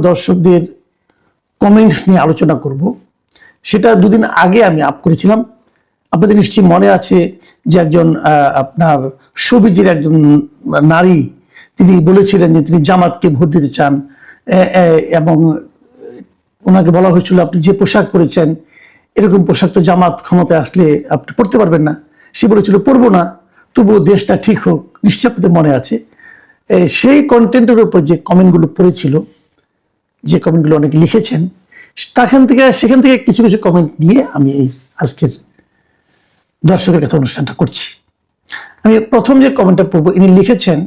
দর্শকদের কমেন্টস নিয়ে আলোচনা করব। সেটা দুদিন আগে আমি আপ করেছিলাম। আপনাদের নিশ্চয়ই মনে আছে যে একজন আপনার সবিজের একজন নারী তিনি বলেছিলেন যে তিনি জামাতকে ভোট দিতে চান এবং ওনাকে বলা হয়েছিল আপনি যে পোশাক পরেছেন এরকম পোশাক তো জামাত ক্ষমতায় আসলে আপনি পড়তে পারবেন না। সে বলেছিল পরবো না, তবুও দেশটা ঠিক হোক। নিশ্চয়ই আপনাদের মনে আছে। সেই কন্টেন্টের উপর যে কমেন্টগুলো পড়েছিল, যে কমেন্টগুলো অনেকে লিখেছেন, সেখান থেকে কিছু কিছু কমেন্ট নিয়ে আমি এই আজকের দর্শকের কথা অনুষ্ঠানটা করছি। আমি প্রথম যে কমেন্টটা পড়বো, ইনি লিখেছেন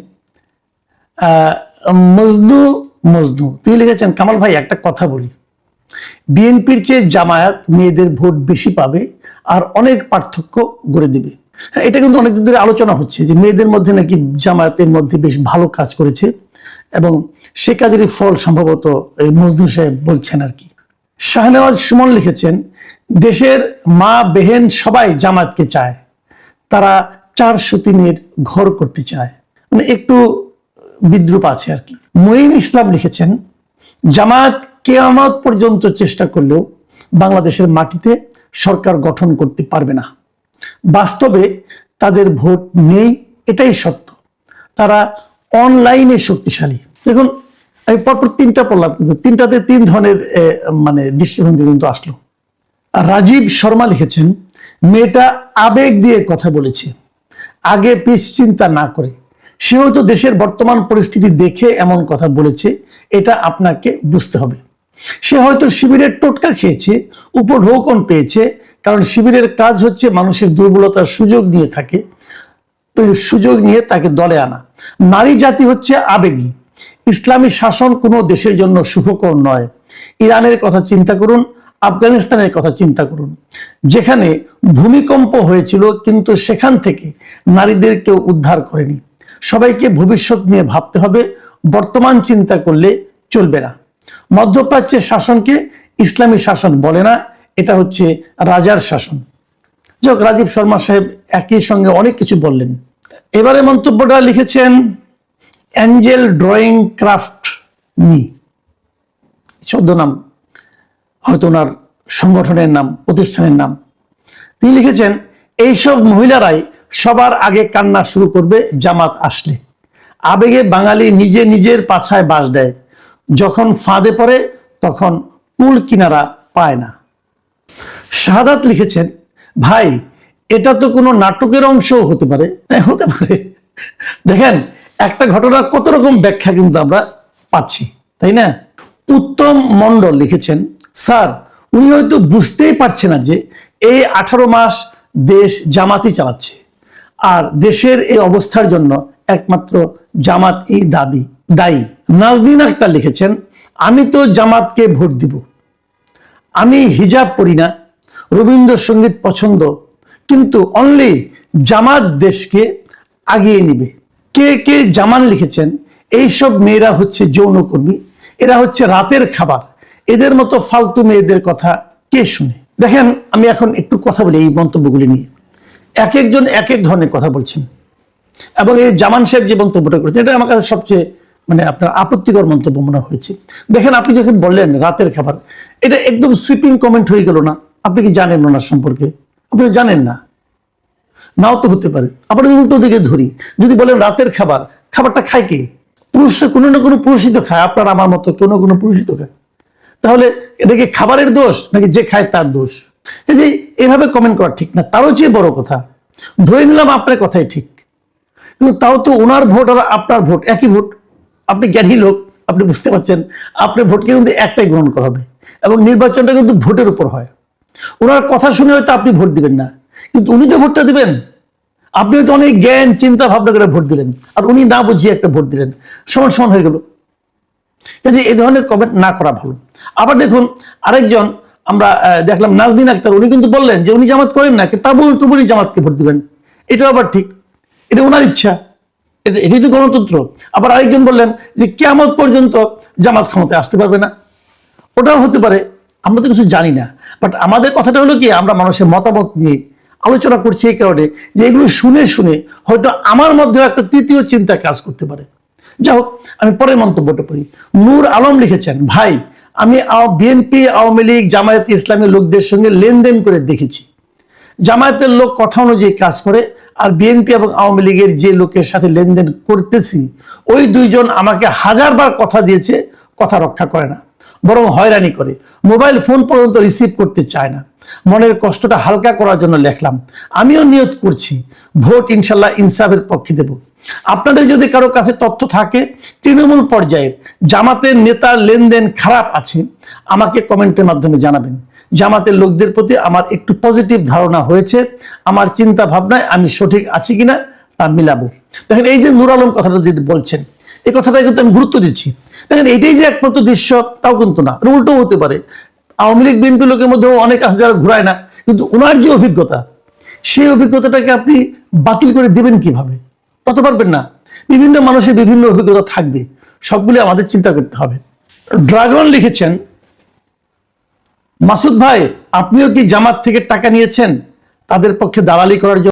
মজনু তিনি লিখেছেন, কামাল ভাই একটা কথা বলি, বিএনপির চেয়ে জামায়াত মেয়েদের ভোট বেশি পাবে আর অনেক পার্থক্য গড়ে দেবে। এটা কিন্তু অনেকদিন ধরে আলোচনা হচ্ছে যে মেয়েদের মধ্যে নাকি জামায়াতের মধ্যে বেশ ভালো কাজ করেছে এবং সে কাজেরই ফল সম্ভবত এই মজনু সাহেব বলছেন আর কি। শাহনেওয়াজ সুমন লিখেছেন, দেশের মা বেহেন সবাই জামায়াতকে চায়, তারা 403-এর ঘর করতে চায়। মানে একটু বিদ্রুপ আছে আর কি। মঈন ইসলাম লিখেছেন, জামায়াত কিয়ামত পর্যন্ত চেষ্টা করলেও বাংলাদেশের মাটিতে সরকার গঠন করতে পারবে না। বাস্তবে তাদের ভোট নেই, এটাই সত্য। তারা অনলাইনে শক্তিশালী। দেখুন, আমি পরপর তিনটা পড়লাম, কিন্তু তিনটাতে তিন ধরনের মানে দৃষ্টিভঙ্গি কিন্তু আসলো। রাজীব শর্মা লিখেছেন, মেয়েটা আবেগ দিয়ে কথা বলেছে, আগে পিছ চিন্তা না করে। সে হয়তো দেশের বর্তমান পরিস্থিতি দেখে এমন কথা বলেছে, এটা আপনাকে বুঝতে হবে। সে হয়তো শিবিরের টোটকা খেয়েছে, উপঢৌকন পেয়েছে, কারণ শিবিরের কাজ হচ্ছে মানুষের দুর্বলতার সুযোগ নিয়ে থাকে, তো সুযোগ নিয়ে তাকে দলে আনা। নারী জাতি হচ্ছে আবেগী। ইসলামী শাসন কোনো দেশের জন্য সুখকর নয়। ইরানের কথা চিন্তা করুন, আফগানিস্তানের কথা চিন্তা করুন, যেখানে ভূমিকম্প হয়েছিল কিন্তু সেখান থেকে নারীদের কেউ উদ্ধার করেনি। সবাইকে ভবিষ্যৎ নিয়ে ভাবতে হবে, বর্তমান চিন্তা করলে চলবে না। মধ্যপ্রাচ্যের শাসনকে ইসলামী শাসন বলে না, এটা হচ্ছে রাজার শাসন। যাক, রাজীব শর্মা সাহেব একই সঙ্গে অনেক কিছু বললেন। এবারে মন্তব্যটা লিখেছেন অ্যাঞ্জেল ড্রয়িং ক্রাফট মি, ছদ্মনাম, হয়তো ওনার সংগঠনের নাম, প্রতিষ্ঠানের নাম। তিনি লিখেছেন, এইসব মহিলারাই সবার আগে কান্না শুরু করবে জামাত আসলে। আবেগে বাঙালি নিজে নিজের পাছায় বাস দেয়, যখন ফাঁদে পড়ে তখন কুল কিনারা পায় না। শাহাদাত লিখেছেন, ভাই এটা তো কোনো নাটকের অংশও হতে পারে। হতে পারে। দেখেন, একটা ঘটনার কত রকম ব্যাখ্যা কিন্তু আমরা পাচ্ছি, তাই না? উত্তম মণ্ডল লিখেছেন, স্যার উনি হয়তো বুঝতেই পারছে না যে এই 18 মাস দেশ জামাতই চালাচ্ছে, আর দেশের এই অবস্থার জন্য একমাত্র জামাতই দায়ী। নাজনীন আক্তার লিখেছেন, আমি তো জামাতকে ভোট দিব। আমি হিজাব পরি না, রবীন্দ্রসঙ্গীত পছন্দ, কিন্তু অনলি জামাত দেশকে আগিয়ে নিবে। কে কে জামান লিখেছেন, এইসব মেয়েরা হচ্ছে যৌনকর্মী, এরা হচ্ছে রাতের খাবার, এদের মতো ফালতু মেয়েদের কথা কে শুনে। দেখেন, আমি এখন একটু কথা বলি এই মন্তব্যগুলি নিয়ে। এক একজন এক এক ধরনের কথা বলছেন, এবং এই জামান সাহেব যে মন্তব্যটা করেছেন এটা আমার কাছে সবচেয়ে মানে আপনার আপত্তিকর মন্তব্য মনে হয়েছে। দেখেন, আপনি যখন বললেন রাতের খাবার, এটা একদম সুইপিং কমেন্ট হয়ে গেল না? আপনি কি জানেন ওনার সম্পর্কে? আপনি জানেন না, নাও তো হতে পারে। আবার উল্টো দিকে ধরি, যদি বলেন রাতের খাবার, খাবারটা খায় কে? পুরুষরা কোনো না কোনো পুরুষই তো খায়, আপনার আমার মতো কোনো কোনো পুরুষই তো খায়। তাহলে এটা কি খাবারের দোষ নাকি যে খায় তার দোষ? এই যে এভাবে কমেন্ট করা ঠিক না। তারও চেয়ে বড় কথা, ধরে নিলাম আপনার কথাই ঠিক, কিন্তু তাও তো ওনার ভোট আর আপনার ভোট একই ভোট। আপনি জ্ঞানী লোক, আপনি বুঝতে পারছেন, আপনার ভোটকে কিন্তু একটাই গ্রহণ করা হবে, এবং নির্বাচনটা কিন্তু ভোটের উপর হয়। ওনার কথা শুনে হয়তো আপনি ভোট দিবেন না, কিন্তু উনি তো ভোটটা দিবেন। আপনি হয়তো অনেক জ্ঞান চিন্তা ভাবনা করে ভোট দিলেন, আর উনি না বুঝিয়ে একটা ভোট দিলেন, সমান সমান হয়ে গেল। কাজে এই ধরনের কমেন্ট না করা ভালো। আবার দেখুন, আরেকজন আমরা দেখলাম নাজনীন আক্তার, উনি কিন্তু বললেন যে উনি জামাত করেন না, তবুনি জামাতকে ভোট দিবেন। এটাও আবার ঠিক, এটা ওনার ইচ্ছা, এটাই তো গণতন্ত্র। আবার আরেকজন বললেন যে কিয়ামত পর্যন্ত জামাত ক্ষমতায় আসতে পারবে না, ওটাও হতে পারে। আমরা তো কিছু জানি না, বাট আমাদের কথাটা হলো কি, আমরা মানুষের মতামত নিয়ে আলোচনা করছি এই কারণে যে এগুলো শুনে শুনে হয়তো আমার মধ্যে একটা তৃতীয় চিন্তা কাজ করতে পারে, যাই হোক, আমি পরের মন্তব্যটা পড়ি। নূর আলম লিখেছেন, ভাই আমি বিএনপি, আওয়ামী লীগ, জামায়াত ইসলামী লোকদের সঙ্গে লেনদেন করে দেখেছি। জামায়াতের লোক কথা অনুযায়ী কাজ করে, আর বিএনপি এবং আওয়ামী লীগের যে লোকের সাথে লেনদেন করতেছি ওই দুইজন আমাকে হাজারবার কথা দিয়েছে, কথা রক্ষা করে না, বরং হয়রানি করে, মোবাইল ফোন পর্যন্ত রিসিভ করতে চায় না। মনের কষ্টটা হালকা করার জন্য লেখলাম। আমিও নিয়ত করছি ভোট ইনশাল্লাহ ইনসাফের পক্ষে দেব। আপনাদের যদি কারো কাছে তথ্য থাকে তৃণমূল পর্যায়ের জামাতের নেতার লেনদেন খারাপ আছে, আমাকে কমেন্টের মাধ্যমে জানাবেন। জামাতের লোকদের প্রতি আমার একটু পজিটিভ ধারণা হয়েছে, আমার চিন্তা ভাবনায় আমি সঠিক আছি কিনা তা মিলাবো। দেখেন, এই যে নূর আলম কথাটা যেটা বলছেন, এই কথাটা কিন্তু আমি গুরুত্ব দিচ্ছি। দেখেন, এটাই যে একমাত্র দৃশ্য তাও কিন্তু না, উল্টো হতে পারে। আওয়ামী লীগ বিএনপি লোকের মধ্যেও অনেক আছে যারা ঘুরায় না, কিন্তু ওনার যে অভিজ্ঞতা, সেই অভিজ্ঞতাটাকে আপনি বাতিল করে দেবেন কিভাবে? তত পারবেন না। বিভিন্ন মানুষের বিভিন্ন অভিজ্ঞতা থাকবে, সবগুলি আমাদের চিন্তা করতে হবে। ড্রাগন লিখেছেন, মাসুদ ভাই আপনিও কি জামাত থেকে টাকা নিয়েছেন তাদের পক্ষে দালালি করার জন্য?